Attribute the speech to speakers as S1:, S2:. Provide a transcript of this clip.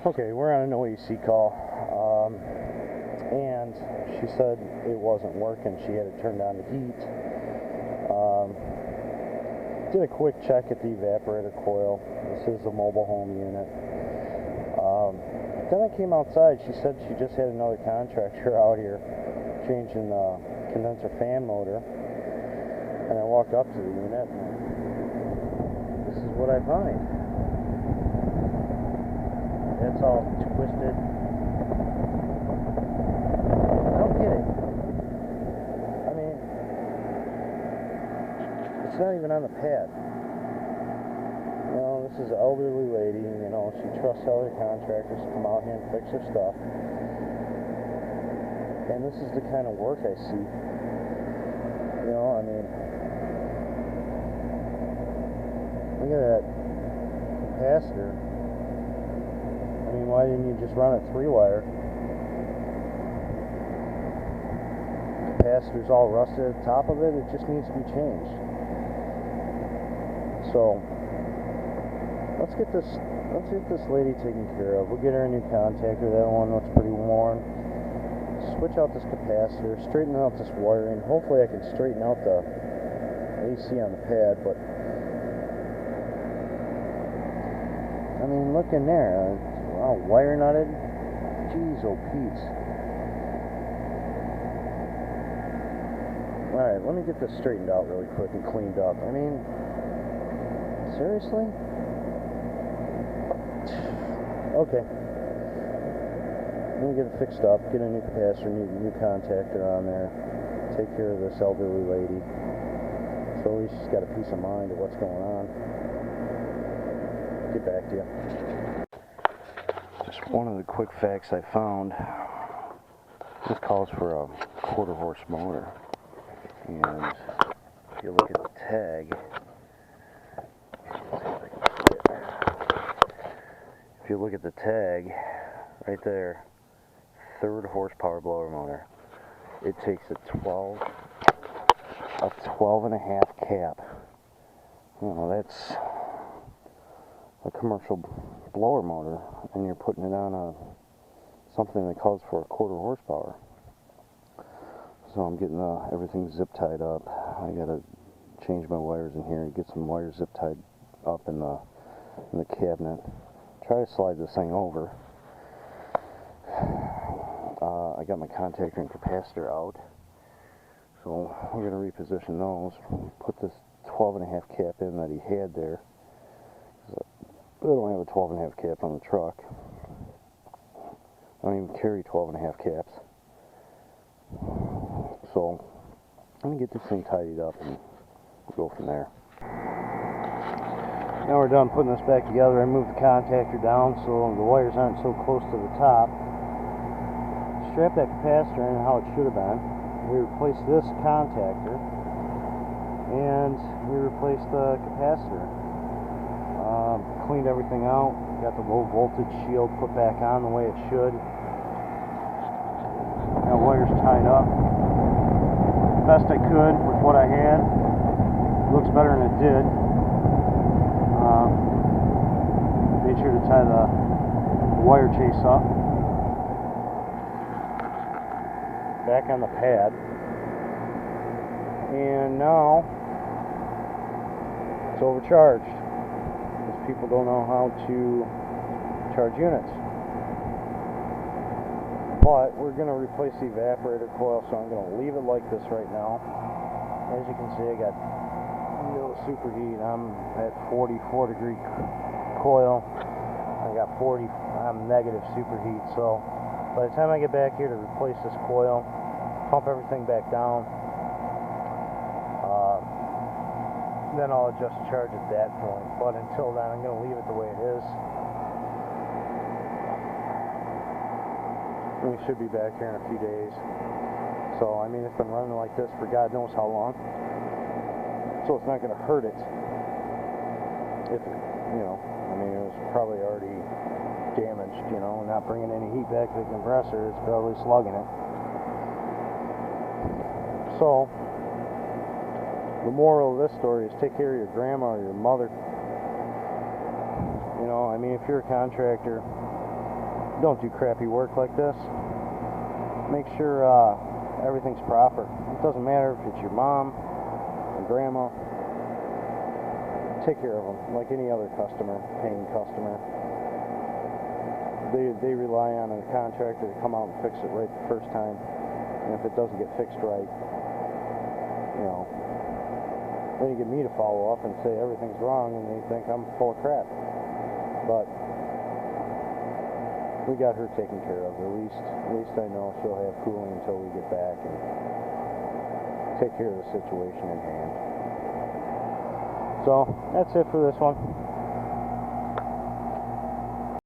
S1: Okay, we're on an OEC call, and she said it wasn't working. She had it turned on to heat. Did a quick check at the evaporator coil. This is a mobile home unit. Then I came outside. She said she just had another contractor out here changing the condenser fan motor. And I walked up to the unit, and this is what I find. It's all twisted. I don't get it. I mean, it's not even on the pad. You know, this is an elderly lady, you know, she trusts other contractors to come out here and fix her stuff. And this is the kind of work I see. You know, I mean, look at that capacitor. I mean, why didn't you just run a 3-wire? Capacitor's all rusted at the top of it. It just needs to be changed. So let's get this lady taken care of. We'll get her a new contactor. That one looks pretty worn. Switch out this capacitor, straighten out this wiring. Hopefully I can straighten out the AC on the pad, but I mean, look in there. Wow, wire nutted. Jeez, oh Pete's. Alright, let me get this straightened out really quick and cleaned up. I mean, seriously? Okay. Let me get it fixed up, get a new capacitor, new contactor on there, take care of this elderly lady. So at least she's got a peace of mind of what's going on. Get back to you. Just one of the quick facts I found. This calls for a 1/4 horse motor. And if you look at the tag, if you look at the tag right there, 3rd horsepower blower motor. It takes a 12.5 cap. You know, that's a commercial blower motor, and you're putting it on something that calls for a 1/4 horsepower. So I'm getting everything zip tied up. I gotta change my wires in here and get some wires zip tied up in the cabinet. Try to slide this thing over. I got my contactor and capacitor out, so we're going to reposition those. Put this 12.5 cap in that he had there. I don't have a 12.5 cap on the truck. I don't even carry 12.5 caps. So I'm going to get this thing tidied up and go from there. Now we're done putting this back together. I moved the contactor down so the wires aren't so close to the top. Strap that capacitor in how it should have been. We replaced this contactor and we replaced the capacitor. Cleaned everything out. Got the low voltage shield put back on the way it should. Got wires tied up best I could with what I had. Looks better than it did. Made sure to tie the wire chase up. Back on the pad. And now it's overcharged because people don't know how to charge units. But we're going to replace the evaporator coil, so I'm going to leave it like this right now. As you can see, I got real superheat. I'm at 44 degree coil. I got 40. I'm negative superheat. So by the time I get back here to replace this coil, pump everything back down, then I'll adjust the charge at that point. But until then, I'm going to leave it the way it is. We should be back here in a few days. So, I mean, it's been running like this for God knows how long. So it's not going to hurt it. If, you know, I mean, it was probably already damaged, you know, not bringing any heat back to the compressor. It's probably slugging it. So, the moral of this story is take care of your grandma or your mother. You know, I mean, if you're a contractor, don't do crappy work like this. Make sure everything's proper. It doesn't matter if it's your mom or grandma. Take care of them like any other customer, paying customer. They rely on a contractor to come out and fix it right the first time. And if it doesn't get fixed right, you know, then you get me to follow up and say everything's wrong, and they think I'm full of crap. But we got her taken care of. At least I know she'll have cooling until we get back and take care of the situation in hand. So that's it for this one.